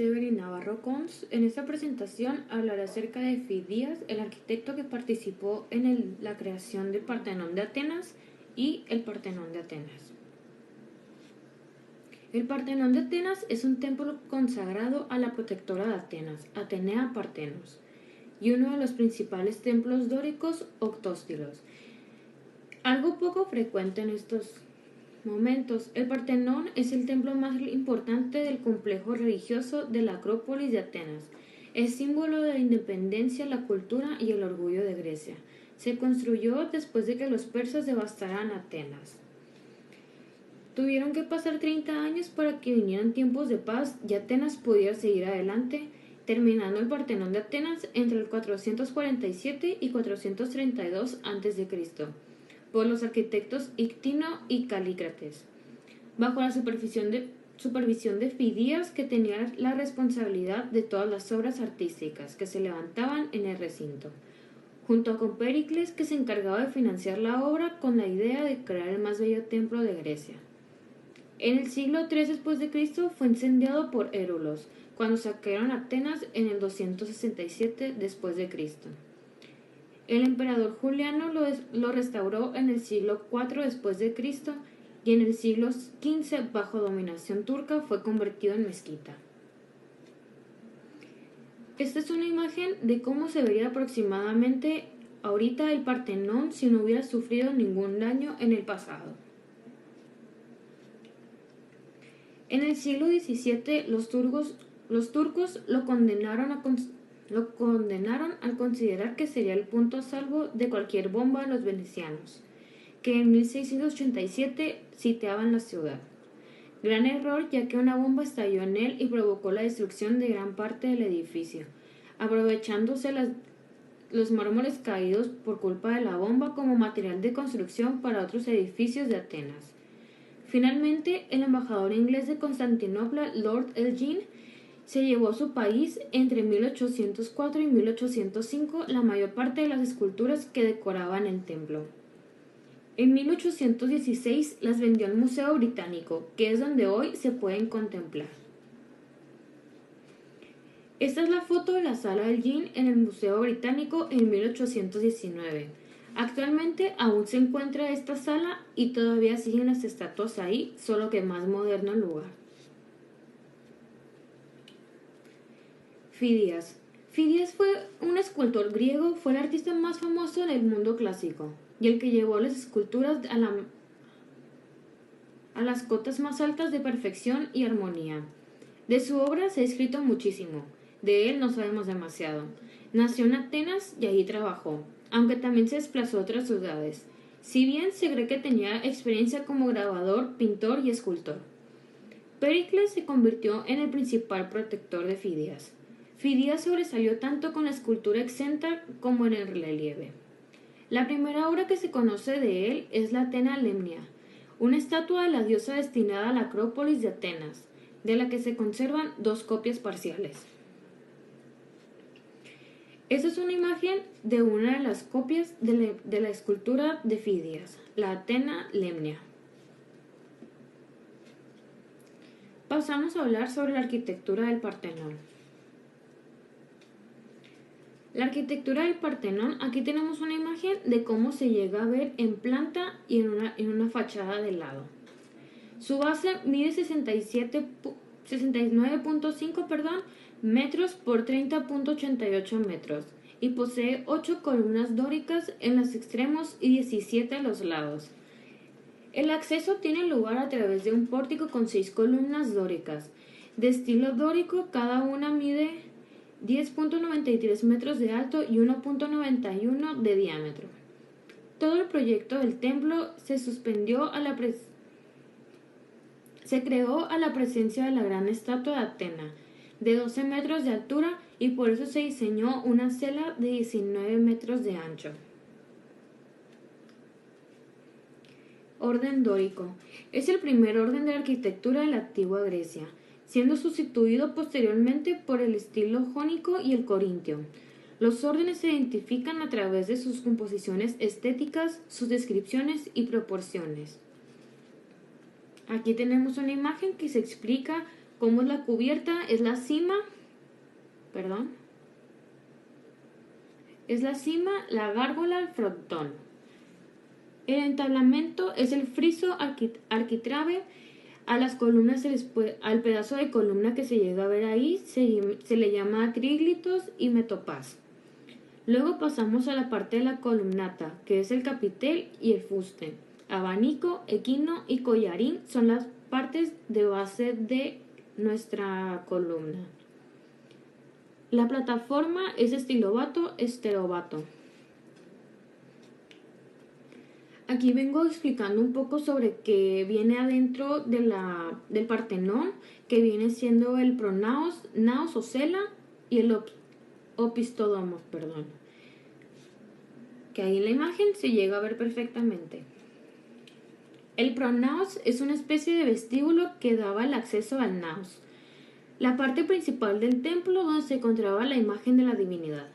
Evelyn Navarro Cons. En esta presentación hablaré acerca de Fidías, el arquitecto que participó en la creación del Partenón de Atenas y el Partenón de Atenas. El Partenón de Atenas es un templo consagrado a la protectora de Atenas, Atenea Partenos, y uno de los principales templos dóricos octóstilos. Algo poco frecuente en estos momentos, el Partenón es el templo más importante del complejo religioso de la Acrópolis de Atenas. Es símbolo de la independencia, la cultura y el orgullo de Grecia. Se construyó después de que los persas devastaran Atenas. Tuvieron que pasar 30 años para que vinieran tiempos de paz y Atenas pudiera seguir adelante, terminando el Partenón de Atenas entre el 447 y 432 a.C., por los arquitectos Ictino y Calícrates, bajo la supervisión de Fidías, que tenía la responsabilidad de todas las obras artísticas que se levantaban en el recinto, junto con Péricles, que se encargaba de financiar la obra con la idea de crear el más bello templo de Grecia. En el siglo III d.C. fue incendiado por Érulos, cuando saquearon Atenas en el 267 d.C. El emperador Juliano lo restauró en el siglo IV d.C. y en el siglo XV, bajo dominación turca, fue convertido en mezquita. Esta es una imagen de cómo se vería aproximadamente ahorita el Partenón si no hubiera sufrido ningún daño en el pasado. En el siglo XVII, los turcos lo condenaron al considerar que sería el punto a salvo de cualquier bomba de los venecianos, que en 1687 sitiaban la ciudad. Gran error, ya que una bomba estalló en él y provocó la destrucción de gran parte del edificio, aprovechándose los mármoles caídos por culpa de la bomba como material de construcción para otros edificios de Atenas. Finalmente, el embajador inglés de Constantinopla, Lord Elgin, se llevó a su país entre 1804 y 1805 la mayor parte de las esculturas que decoraban el templo. En 1816 las vendió al Museo Británico, que es donde hoy se pueden contemplar. Esta es la foto de la sala Elgin en el Museo Británico en 1819. Actualmente aún se encuentra esta sala y todavía siguen las estatuas ahí, solo que más moderno el lugar. Fidías. Fidías fue un escultor griego, fue el artista más famoso del mundo clásico y el que llevó las esculturas a las cotas más altas de perfección y armonía. De su obra se ha escrito muchísimo, de él no sabemos demasiado. Nació en Atenas y allí trabajó, aunque también se desplazó a otras ciudades, si bien se cree que tenía experiencia como grabador, pintor y escultor. Péricles se convirtió en el principal protector de Fidías. Fidías sobresalió tanto con la escultura exenta como en el relieve. La primera obra que se conoce de él es la Atena Lemnia, una estatua de la diosa destinada a la Acrópolis de Atenas, de la que se conservan 2 copias parciales. Esta es una imagen de una de las copias de la escultura de Fidías, la Atena Lemnia. Pasamos a hablar sobre la arquitectura del Partenón. La arquitectura del Partenón, aquí tenemos una imagen de cómo se llega a ver en planta y en una fachada de lado. Su base mide 69.5 metros por 30.88 metros y posee 8 columnas dóricas en los extremos y 17 a los lados. El acceso tiene lugar a través de un pórtico con 6 columnas dóricas. De estilo dórico, cada una mide 10.93 metros de alto y 1.91 de diámetro. Todo el proyecto del templo se creó a la presencia de la gran estatua de Atena, de 12 metros de altura, y por eso se diseñó una cela de 19 metros de ancho. Orden dórico. Es el primer orden de la arquitectura de la antigua Grecia, siendo sustituido posteriormente por el estilo jónico y el corintio. Los órdenes se identifican a través de sus composiciones estéticas, sus descripciones y proporciones. Aquí tenemos una imagen que se explica ¿Cómo es la cubierta? Es la cima, la gárgola, el frontón. El entablamento es el friso arquitrabe. A las columnas al pedazo de columna que se llega a ver ahí se le llama tríglitos y metopás. Luego pasamos a la parte de la columnata, que es el capitel y el fuste. Abanico, equino y collarín son las partes de base de nuestra columna. La plataforma es estilobato, esterobato. Aquí vengo explicando un poco sobre qué viene adentro del Partenón, que viene siendo el pronaos, naos o cela y el opistódomos, que ahí en la imagen se llega a ver perfectamente. El pronaos es una especie de vestíbulo que daba el acceso al naos, la parte principal del templo donde se encontraba la imagen de la divinidad.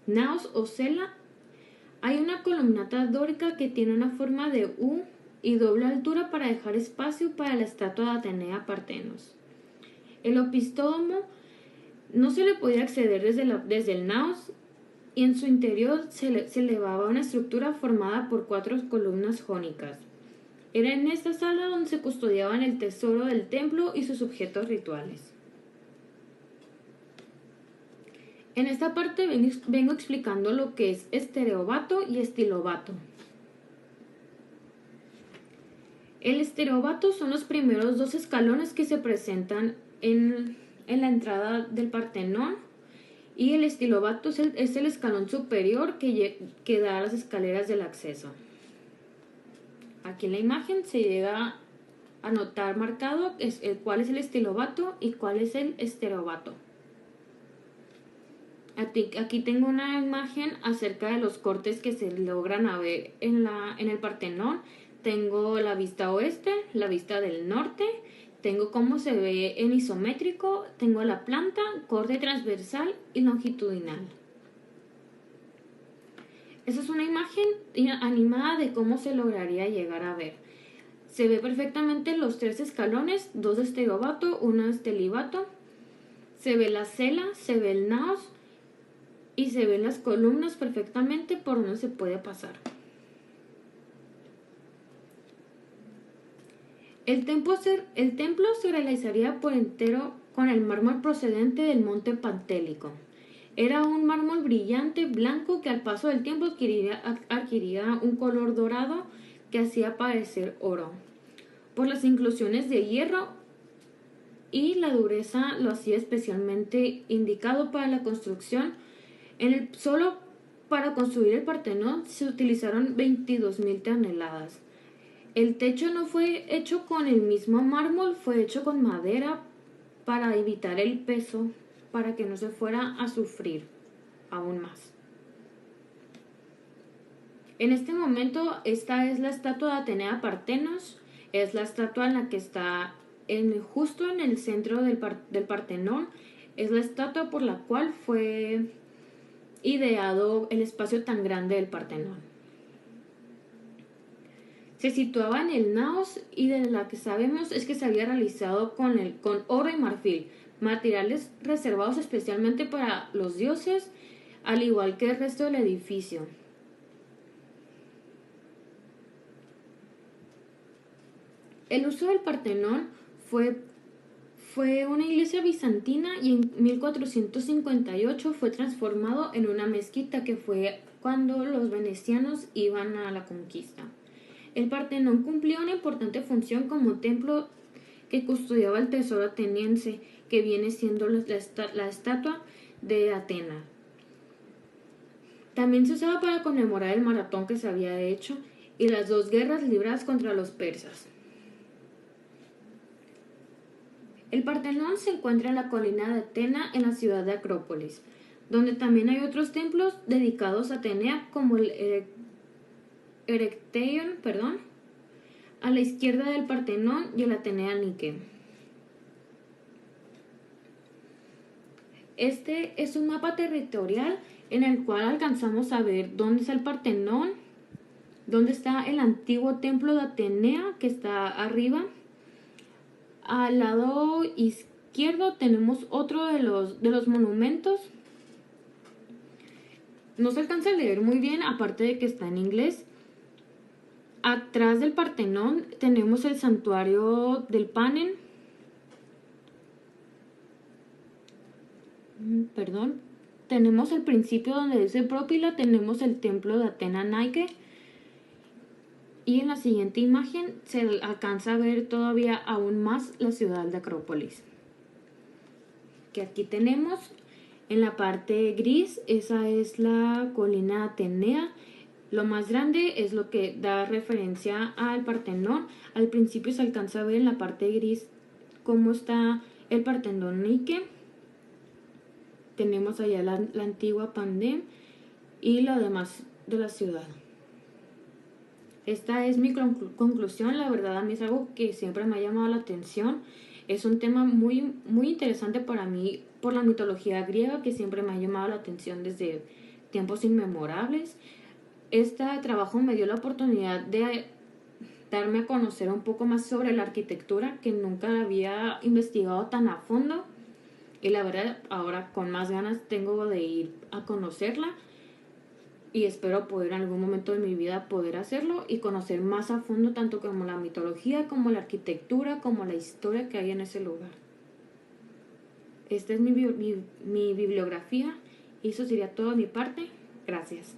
Naos o cela. Hay una columnata dórica que tiene una forma de U y doble altura para dejar espacio para la estatua de Atenea Partenos. El opistódomo no se le podía acceder desde el naos y en su interior se elevaba una estructura formada por 4 columnas jónicas. Era en esta sala donde se custodiaban el tesoro del templo y sus objetos rituales. En esta parte vengo explicando lo que es estereobato y estilobato. El estereobato son los primeros 2 escalones que se presentan en la entrada del Partenón, y el estilobato es el escalón superior que da a las escaleras del acceso. Aquí en la imagen se llega a notar marcado cuál es el estilobato y cuál es el estereobato. Aquí tengo una imagen acerca de los cortes que se logran ver en el Partenón. Tengo la vista oeste, la vista del norte, tengo cómo se ve en isométrico, tengo la planta, corte transversal y longitudinal. Esa es una imagen animada de cómo se lograría llegar a ver. Se ve perfectamente los 3 escalones, 2 de estereobato, 1 de estelibato. Se ve la cela, se ve el naos y se ven las columnas perfectamente por donde se puede pasar. El templo se realizaría por entero con el mármol procedente del monte Pantélico. Era un mármol brillante, blanco, que al paso del tiempo adquiría un color dorado que hacía parecer oro. Por las inclusiones de hierro y la dureza lo hacía especialmente indicado para la construcción. Solo para construir el Partenón se utilizaron 22.000 toneladas. El techo no fue hecho con el mismo mármol, fue hecho con madera para evitar el peso, para que no se fuera a sufrir aún más. En este momento, esta es la estatua de Atenea Partenos, es la estatua en la que está justo en el centro del Partenón, es la estatua por la cual fue ideado el espacio tan grande del Partenón. Se situaba en el naos y de la que sabemos es que se había realizado con oro y marfil, materiales reservados especialmente para los dioses, al igual que el resto del edificio. El uso del Partenón fue una iglesia bizantina y en 1458 fue transformado en una mezquita, que fue cuando los venecianos iban a la conquista. El Partenón cumplía una importante función como templo que custodiaba el tesoro ateniense, que viene siendo la estatua de Atena. También se usaba para conmemorar el maratón que se había hecho y las 2 guerras libradas contra los persas. El Partenón se encuentra en la colina de Atena, en la ciudad de Acrópolis, donde también hay otros templos dedicados a Atenea, como el Erecteion, a la izquierda del Partenón, y el Atenea Nike. Este es un mapa territorial en el cual alcanzamos a ver dónde está el Partenón, dónde está el antiguo templo de Atenea, que está arriba. Al lado izquierdo tenemos otro de los monumentos. No se alcanza a leer muy bien, aparte de que está en inglés. Atrás del Partenón tenemos el santuario del Panen. Perdón. Tenemos el principio donde dice Própila, tenemos el templo de Atena Nike. Y en la siguiente imagen se alcanza a ver todavía aún más la ciudad de Acrópolis. Que aquí tenemos en la parte gris, esa es la colina Atenea. Lo más grande es lo que da referencia al Partenón. Al principio se alcanza a ver en la parte gris cómo está el Partenón Nike. Tenemos allá la antigua Pandem y lo demás de la ciudad. Esta es mi conclusión. La verdad, a mí es algo que siempre me ha llamado la atención. Es un tema muy, muy interesante para mí por la mitología griega, que siempre me ha llamado la atención desde tiempos inmemorables. Este trabajo me dio la oportunidad de darme a conocer un poco más sobre la arquitectura, que nunca había investigado tan a fondo. Y la verdad, ahora con más ganas tengo de ir a conocerla. Y espero poder en algún momento de mi vida poder hacerlo y conocer más a fondo tanto como la mitología, como la arquitectura, como la historia que hay en ese lugar. Esta es mi bibliografía y eso sería todo de mi parte. Gracias.